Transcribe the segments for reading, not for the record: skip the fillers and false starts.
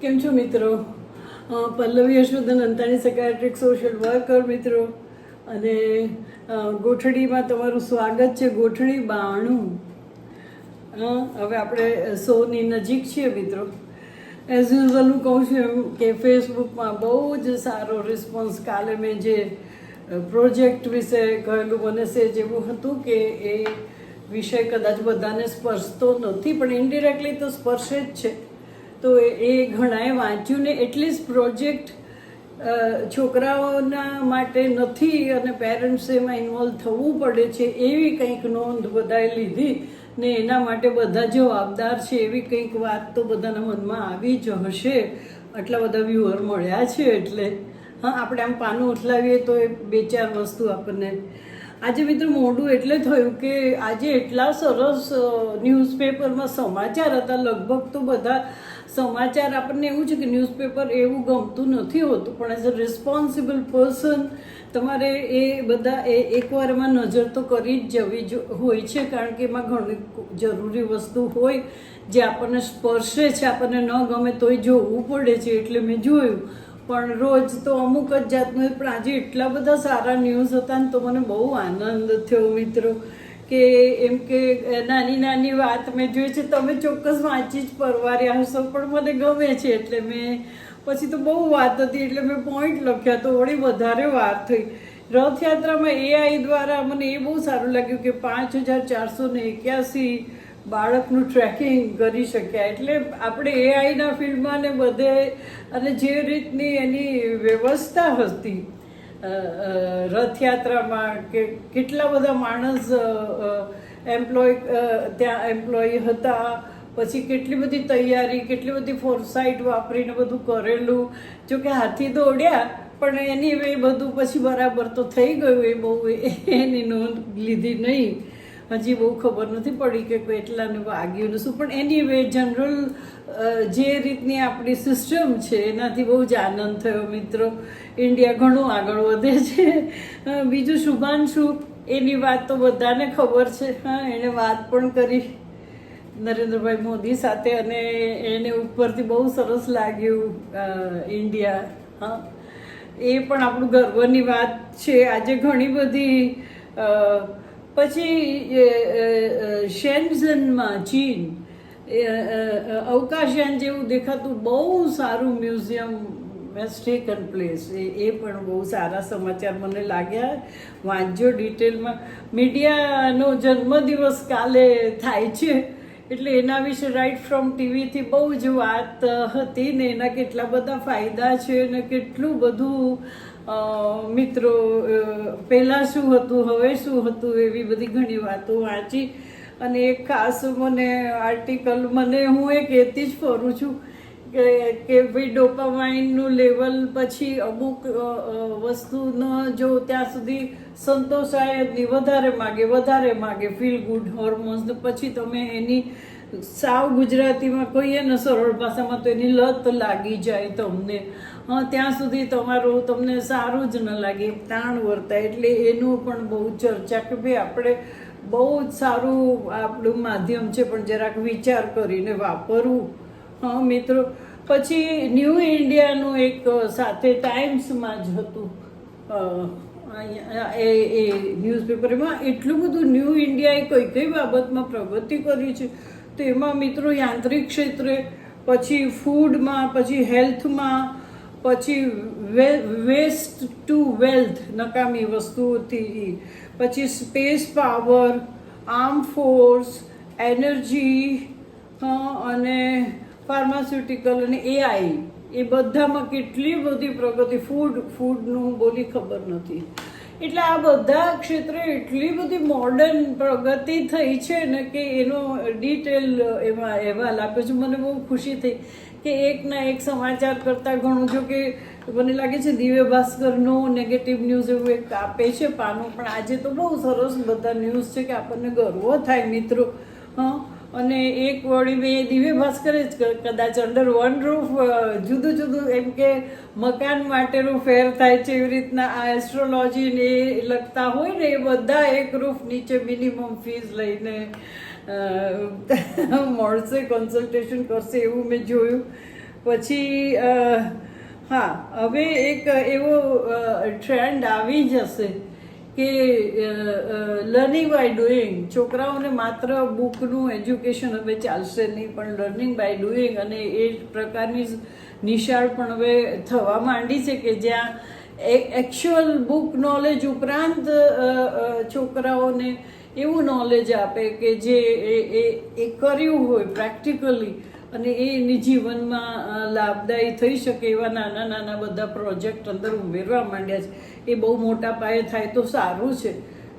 કેમ છો મિત્રો? પલ્લવી યશોધન અંતાણી સાયકાટ્રિક સોશિયલ વર્કર મિત્રો, અને ગોઠડીમાં તમારું સ્વાગત છે. ગોઠડી 92. હવે આપણે 100ની નજીક છીએ મિત્રો. એઝ યુઝ્યુઅલ હું કહું છું એમ કે ફેસબુકમાં બહુ જ સારો રિસ્પોન્સ. કાલે મેં જે પ્રોજેક્ટ વિશે કહેલું, મને સેજ એવું હતું કે એ વિષય કદાચ બધાને સ્પર્શતો નથી, પણ ઇનડિરેક્ટલી તો સ્પર્શે જ છે. તો એ ઘણાએ વાંચ્યું ને એટલીસ્ટ પ્રોજેક્ટ છોકરાઓના માટે નથી અને પેરેન્ટ્સ એમાં ઇન્વોલ્વ થવું પડે છે એવી કંઈક નોંધ બધાએ લીધી ને એના માટે બધા જવાબદાર છે એવી કંઈક વાત તો બધાના મનમાં આવી જ હશે. આટલા બધા વ્યુઅર મળ્યા છે એટલે આપણે આમ પાનું ઉથલાવીએ તો એ બે ચાર વસ્તુ આપણને આજે મિત્રો મોડું એટલે થયું કે આજે એટલા સરસ ન્યૂઝપેપરમાં સમાચાર હતા. લગભગ તો બધા સમાચાર આપણને એવું છે કે ન્યૂઝપેપર એવું ગમતું નથી હોતું, પણ એઝ અ રિસ્પોન્સિબલ પર્સન તમારે એ બધા એકવાર એમાં નજર તો કરી જ જવી હોય છે, કારણ કે એમાં ઘણી જરૂરી વસ્તુ હોય જે આપણને સ્પર્શે છે. આપણને ન ગમે તોય જોવું પડે છે, એટલે મેં જોયું. પણ રોજ તો અમુક જ જાતનું, પણ આજે એટલા બધા સારા ન્યૂઝ હતા ને તો મને બહુ આનંદ થયો મિત્રો. કે એમ કે નાની નાની વાત મેં જોઈ છે, તમે ચોક્કસ વાંચી જ પરવાર્યા હશો, પણ મને ગમે છે એટલે મેં પછી તો બહુ વાત હતી એટલે મેં પોઈન્ટ લખ્યા તો વળી વધારે વાત થઈ. રથયાત્રામાં AI દ્વારા મને એ બહુ સારું લાગ્યું કે 5481 બાળકનું ટ્રેકિંગ કરી શક્યા. એટલે આપણે AIના ફિલ્ડમાં ને બધે અને જે રીતની એની વ્યવસ્થા હતી રથયાત્રામાં, કે કેટલા બધા માણસ ત્યાં એમ્પ્લોય હતા, પછી કેટલી બધી તૈયારી, કેટલી બધી ફોરસાઇટ વાપરીને બધું કરેલું. જોકે હાથી દોડ્યા પણ એની વે બધું પછી બરાબર તો થઈ ગયું. એ બહુ એની નોંધ લીધી નહીં, હજી બહુ ખબર નથી પડી કે કેટલાને વાગ્યું ને શું, પણ એની વે જનરલ જે રીતની આપણી સિસ્ટમ છે એનાથી બહુ જ આનંદ થયો મિત્રો. ઇન્ડિયા ઘણું આગળ વધે છે. બીજું શુભાંશુ, એની વાત તો બધાને ખબર છે. એણે વાત પણ કરી નરેન્દ્રભાઈ મોદી સાથે અને એને ઉપરથી બહુ સરસ લાગ્યું ઇન્ડિયા. એ પણ આપણું ગર્વની વાત છે. આજે ઘણી બધી પછી શેન્ઝનમાં ચીન અવકાશયાન જેવું દેખાતું બહુ સારું મ્યુઝિયમ હેઝ ટેકન પ્લેસ. એ પણ બહુ સારા સમાચાર મને લાગ્યા. વાંચજો ડિટેલમાં. મીડિયાનો જન્મદિવસ કાલે થાય છે એટલે એના વિશે રાઇટ ફ્રોમ ટીવીથી બહુ જ વાત હતી ને એના કેટલા બધા ફાયદા છે ને કેટલું બધું મિત્રો પહેલાં શું હતું હવે શું હતું એવી બધી ઘણી વાતો વાંચી. અને એક ખાસ મને આર્ટિકલ, મને હું એ કહેતી જ ફરું છું કે ભાઈ ડોપામાઇનનું લેવલ પછી અમુક વસ્તુનો જો ત્યાં સુધી સંતોષાય જ નહીં, વધારે માગે ફીલ ગુડ હોર્મોન્સ, પછી તમે એની સાવ ગુજરાતીમાં કહીએ ને સરળ ભાષામાં તો એની લત લાગી જાય તમને. ત્યાં સુધી તમને સારું જ ન લાગે, તાણ વર્તાય. એટલે એનું પણ બહુ ચર્ચા કે ભાઈ આપણે બહુ જ સારું આપણું માધ્યમ છે, પણ જરાક વિચાર કરીને વાપરવું. મિત્રો પછી ન્યૂ ઇન્ડિયાનું એક સાથે ટાઈમ્સમાં જ હતું એ ન્યૂઝપેપરમાં. એટલું બધું ન્યૂ ઇન્ડિયાએ કઈ બાબતમાં પ્રગતિ કરી છે તો એમાં મિત્રો યાંત્રિક ક્ષેત્રે, પછી ફૂડમાં, પછી હેલ્થમાં, પછી વેસ્ટ ટુ વેલ્થ નકામી વસ્તુઓથી, પછી space power, arm force, energy અને ફાર્માસ્યુટિકલ અને AI, એ બધામાં કેટલી બધી પ્રગતિ. ફૂડનું બોલી ખબર નથી. એટલે આ બધા ક્ષેત્રે એટલી બધી મોડર્ન પ્રગતિ થઈ છે ને કે એનો ડિટેલ એમાં અહેવાલ આપ્યો છે. મને બહુ ખુશી થઈ કે એકના એક સમાચાર કરતાં ઘણું, જો કે મને લાગે છે દિવ્ય ભાસ્કરનો નેગેટિવ ન્યૂઝ એવું એક આપે છે પાનું, પણ આજે તો બહુ સરસ બધા ન્યૂઝ છે કે આપણને ગર્વ થાય મિત્રો. અને એક વળી મેં દિવ્ય ભાસ્કરે જ કદાચ અંડર વન રૂફ જુદું એમ કે મકાન માટેનું ફેર થાય છે એવી રીતના આ એસ્ટ્રોલોજી ને એ લખતા હોય ને, એ બધા એક રૂફ નીચે મિનિમમ ફીસ લઈને મળશે, કન્સલ્ટેશન કરશે એવું મેં જોયું. પછી હા, હવે એક એવો ટ્રેન્ડ આવી જશે કે લર્નિંગ બાય ડુઈંગ. છોકરાઓને માત્ર બુકનું એજ્યુકેશન હવે ચાલશે નહીં, પણ લર્નિંગ બાય ડુઈંગ, અને એ પ્રકારની નિશાળ પણ હવે થવા માંડી છે કે જ્યાં એકચ્યુઅલ બુક નોલેજ ઉપરાંત છોકરાઓને એવું નોલેજ આપે કે જે એ કર્યું હોય પ્રેક્ટિકલી, અને એ એની જીવનમાં લાભદાયી થઈ શકે એવા નાના નાના બધા પ્રોજેક્ટ અંદર ઉમેરવા માંડ્યા છે. એ બહુ મોટા પાયે થાય તો સારું છે.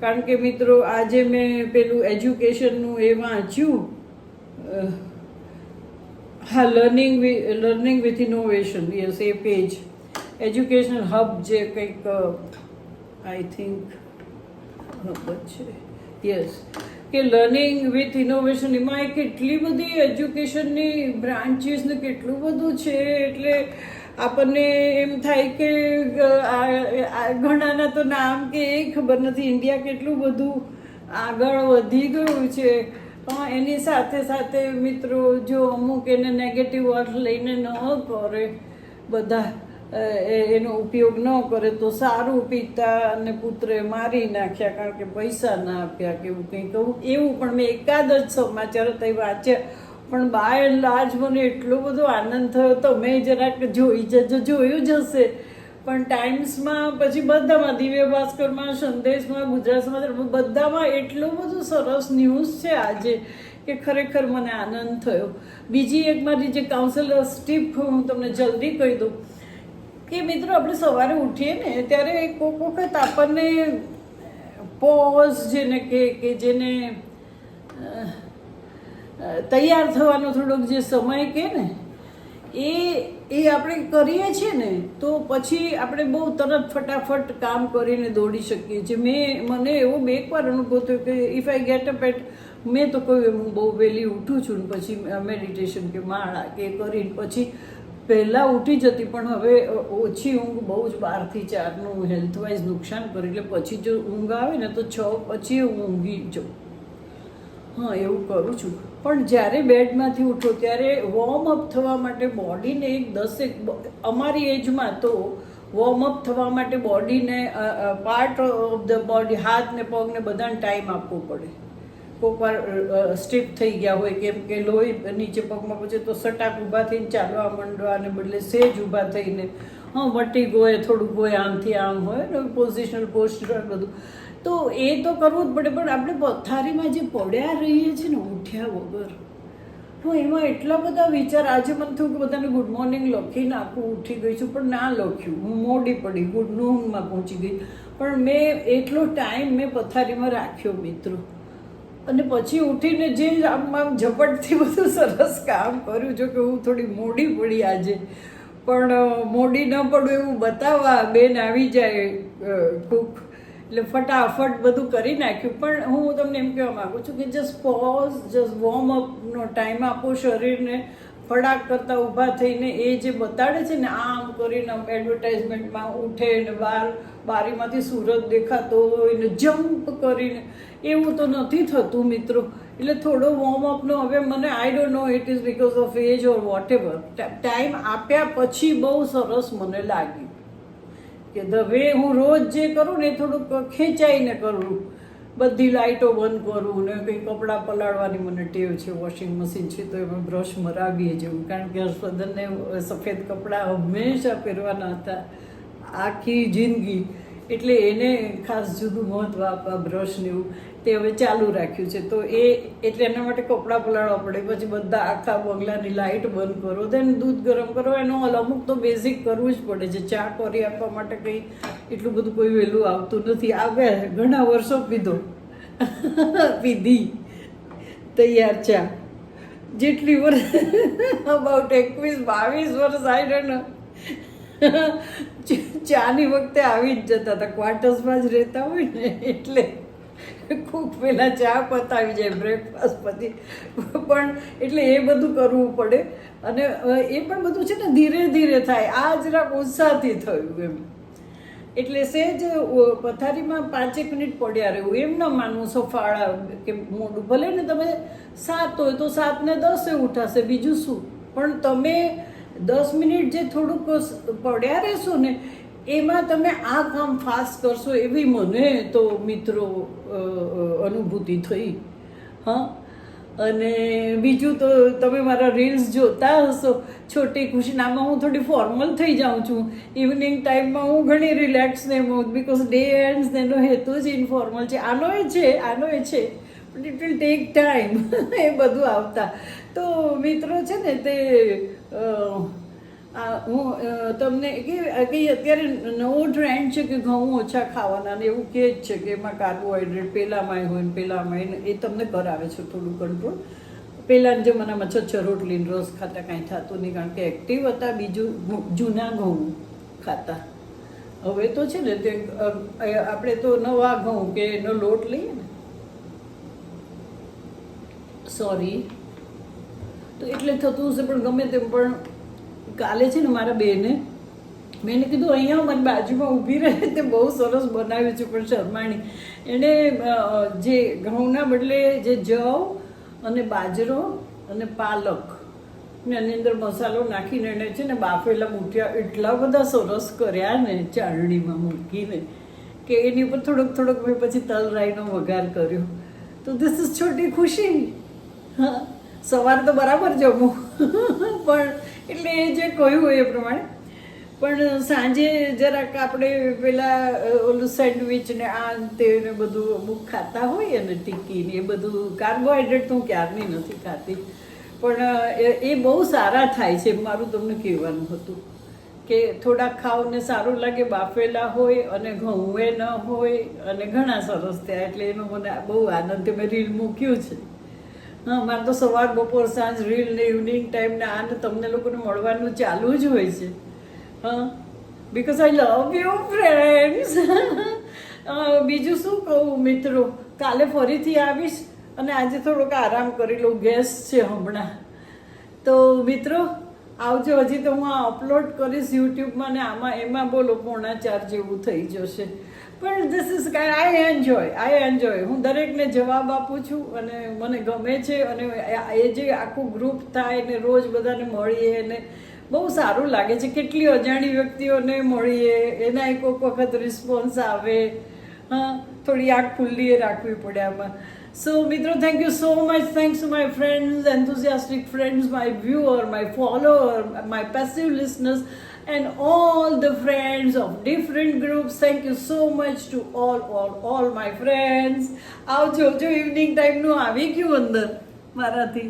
કારણ કે મિત્રો, આજે મેં પેલું એજ્યુકેશનનું એ વાંચ્યું, હા, learning with innovation, yes, A page educational hub જે કંઈક આઈ થિંક હબ જ છે, યસ, કે લર્નિંગ વિથ ઇનોવેશન. એમાં કેટલી બધી એજ્યુકેશનની બ્રાન્ચીસ ને કેટલું બધું છે. એટલે આપણને એમ થાય કે ઘણાના તો નામ કે એ ખબર નથી. ઇન્ડિયા કેટલું બધું આગળ વધી ગયું છે. એની સાથે સાથે મિત્રો, જો અમુક એને નેગેટિવ અર્થ લઈને ન કરે બધા, એનો ઉપયોગ ન કરે તો સારું. પિતા અને પુત્રે મારી નાખ્યા કારણ કે પૈસા ના આપ્યા કે એવું કંઈ કહું એવું. પણ મેં એકાદ જ સમાચાર હતા વાંચ્યા, પણ બાય એન્ડ લાર્જ મને એટલો બધો આનંદ થયો. તમે જરાક જોઈ જજો, જોયું જ હશે. પણ ટાઈમ્સમાં, પછી બધામાં, દિવ્ય ભાસ્કરમાં, સંદેશમાં, ગુજરાત સમાચારમાં, બધામાં એટલું બધું સરસ ન્યૂઝ છે આજે કે ખરેખર મને આનંદ થયો. બીજી એક મારી જે કાઉન્સેલર ટીપ હું તમને જલ્દી કહી દઉં કે મિત્રો, આપણે સવારે ઉઠીએ ને ત્યારે કોઈક વખત આપણને પોઝ જેને કે જેને તૈયાર થવાનો થોડોક જે સમય કે ને, એ આપણે કરીએ છીએ ને તો પછી આપણે બહુ તરત ફટાફટ કામ કરીને દોડી શકીએ છીએ. મને એવો બે એક વાર અનુભવ થયો કે if I get up at, મેં તો કહ્યું હું બહુ વહેલી ઉઠું છું ને પછી મેડિટેશન કે માળા કે કરીને પછી પહેલાં ઉઠી જતી, પણ હવે ઓછી ઊંઘ બહુ જ 12 થી 4નું હેલ્થવાઇઝ નુકસાન કરે. એટલે પછી જો ઊંઘ આવે ને તો 6 પછી હું ઊંઘી જાઉં. હા, એવું કરું છું. પણ જ્યારે બેડમાંથી ઉઠો ત્યારે વોર્મઅપ થવા માટે બોડીને એક 10 અમારી એજમાં તો વોર્મઅપ થવા માટે બોડીને પાર્ટ ઓફ ધ બોડી, હાથ ને પગ ને બધાને ટાઈમ આપવો પડે. કોઈક વાર સ્ટીફ થઈ ગયા હોય કેમ કે લોહી નીચે પગમાં પછી તો સટાક ઊભા થઈને ચાલવા માંડવાને બદલે સેજ ઊભા થઈને, હા, વટી ગોય થોડુંક હોય, આમથી આમ હોય ને પોઝિશનલ પોસ્ચર બધું, તો એ તો કરવું જ પડે. પણ આપણે પથારીમાં જે પડ્યા રહીએ છીએ ને ઉઠ્યા વગર, તો એમાં એટલા બધા વિચાર. આજે મને થયું કે બધાને ગુડ મોર્નિંગ લખી નાખું, ઉઠી ગઈ છું, પણ ના લખ્યું. હું મોડી પડી, ગુડ નૂનમાં પહોંચી ગઈ. પણ મેં એટલો ટાઈમ મેં પથારીમાં રાખ્યો મિત્રો, અને પછી ઉઠીને જે આમ ઝપટથી બધું સરસ કામ કર્યું. જો કે હું થોડી મોડી પડી આજે, પણ મોડી ન પડું એવું બતાવવા બેન આવી જાય કુક, એટલે ફટાફટ બધું કરી નાખ્યું. પણ હું તમને એમ કહેવા માગું છું કે જસ્ટ પોઝ, જસ્ટ વોર્મઅપનો ટાઈમ આપો શરીરને. ફડાક કરતાં ઊભા થઈને એ જે બતાડે છે ને, આમ કરીને એડવર્ટાઇઝમેન્ટમાં ઉઠે ને બારીમાંથી સુરત દેખાતો હોય ને જમ્પ કરીને, એવું તો નથી થતું મિત્રો. એટલે થોડો વોર્મઅપનો હવે મને I don't know, it is because of age or whatever, time આપ્યા પછી બહુ સરસ મને લાગ્યું કે ધ વે હું રોજ જે કરું ને એ થોડુંક ખેંચાઈને કરું. બધી લાઇટો બંધ કરું ને કંઈ કપડાં પલાળવાની મને ટેવ છે. વોશિંગ મશીન છે તો એમાં બ્રશ મરાવીએ જવું, કારણ કે હર્ષવર્ધનને સફેદ કપડાં હંમેશા પહેરવાના હતા આખી જિંદગી, એટલે એને ખાસ જુદું મહત્ત્વ આપવા બ્રશને એવું તે હવે ચાલુ રાખ્યું છે. તો એટલે એના માટે કપડાં પલાળવા પડે. પછી બધા આખા બંગલાની લાઇટ બંધ કરો, દેન દૂધ ગરમ કરો. એનો અમુક તો બેઝિક કરવું જ પડે છે. ચા કરી આપવા માટે કંઈ એટલું બધું કોઈ વહેલું આવતું નથી. આવે ઘણા વર્ષો પીધી તૈયાર ચા, જેટલી વર્ષ અબાઉટ 21-22 વર્ષ આઈ ડોન્ટ નો. ચાની વખતે આવી જ જતા હતા, ક્વાર્ટર્સમાં જ રહેતા હોય ને, એટલે ખૂબ પહેલાં ચા પતાવી જાય બ્રેકફાસ્ટ પછી. પણ એટલે એ બધું કરવું પડે, અને એ પણ બધું છે ને ધીરે ધીરે થાય. આ જરાક ઉત્સાહથી થયું એમ. એટલે સહેજ પથારીમાં 5 મિનિટ પડ્યા રહેવું, એમ ન માનવું સફાળા કે મોડું. ભલે ને તમે 7 હોય તો 7 ને 10 ઉઠાશે, બીજું શું. પણ તમે 10 મિનિટ જે થોડુંક પડ્યા રહેશો ને એમાં તમે આ કામ ફાસ્ટ કરશો એવી મને તો મિત્રો અનુભૂતિ થઈ. હા, અને બીજું તો તમે મારા રીલ્સ જોતા હશો છોટી ખુશી, આમાં હું થોડી ફોર્મલ થઈ જાઉં છું. ઇવનિંગ ટાઈમમાં હું ઘણી રિલેક્સ ને બિકોઝ ડે એન્ડ્સ એનો હેતુ જ ઇન્ફોર્મલ છે. આનો છે but it will take time એ બધું આવતા. તો મિત્રો છે ને તે હું તમને કે અત્યારે નવો ટ્રેન્ડ છે કે ઘઉં ઓછા ખાવાના ને એવું કહે જ છે કે એમાં કાર્બોહાઈડ્રેટ પેલામાં હોય ને પેલામાં એ તમને કરાવે છે થોડું કંટ્રોલ. પહેલાંના જમાનામાં છ રોટલી રસ ખાતા કાંઈ થતું નહીં કારણ કે એક્ટિવ હતા. બીજું જૂના ઘઉં ખાતા. હવે તો છે ને તે આપણે તો નવા ઘઉં કે એનો લોટ લઈએ ને, સોરી, તો એટલે થતું હશે. પણ ગમે તેમ પણ કાલે છે ને મારા બેને મેં કીધું અહીંયા મારી બાજુમાં ઊભી રહે, તે બહુ સરસ બનાવ્યું છે પણ શર્માણી. એણે જે ઘઉંના બદલે જે જવ અને બાજરો અને પાલક ને એની અંદર મસાલો નાખીને એણે છે ને બાફેલા મૂઠિયા એટલા બધા સરસ કર્યા ને ચાળણીમાં મૂકીને કે એની ઉપર થોડોક મેં પછી તલ રાઈનો વઘાર કર્યો. તો ધીસ ઇઝ છોટી ખુશી. હા, સવારે તો બરાબર જમું પણ એટલે એ જે કહ્યું એ પ્રમાણે. પણ સાંજે જરાક આપણે પેલા ઓલું સેન્ડવિચ ને આ તે ને બધું અમુક ખાતા હોઈએ ને ટીકી ને એ બધું કાર્બોહાઈડ્રેટ તો હું ક્યારની નથી ખાતી, પણ એ બહુ સારા થાય છે. મારું તમને કહેવાનું હતું કે થોડાક ખાવ ને સારું લાગે, બાફેલા હોય અને ઘઉં ન હોય અને ઘણા સરસ થયા. એટલે એનો મને બહુ આનંદ. મેં રીલ મૂક્યું છે. હા, મારે તો સવાર બપોર સાંજ રીલ ને ઇવનિંગ ટાઈમ ને આ ને તમને લોકોને મળવાનું ચાલુ જ હોય છે. હા, because I love you friends. બીજું શું કહું મિત્રો, કાલે ફરીથી આવીશ અને આજે થોડોક આરામ કરી લઉં. ગેસ્ટ છે હમણાં. તો મિત્રો આવજો. હજી તો હું આ અપલોડ કરીશ યુટ્યુબમાં ને આમાં એમાં બોલો 3:45 જેવું થઈ જશે. પણ ધીસ ઇઝ આઈ એન્જોય. હું દરેકને જવાબ આપું છું અને મને ગમે છે. અને એ જે આખું ગ્રુપ થાય ને રોજ બધાને મળીએ ને બહુ સારું લાગે છે. કેટલી અજાણી વ્યક્તિઓને મળીએ, એના કોઈક વખત રિસ્પોન્સ આવે. હા, થોડી આંખ ખુલ્લી રાખવી પડે આમાં. So મિત્રો, thank you so much. Thanks to my friends, enthusiastic friends, my viewer, my follower, my passive listeners and all the friends of different groups. Thank you so much to all my friends. આવજો. જો evening ટાઈમનું આવી ગયું અંદર મારાથી.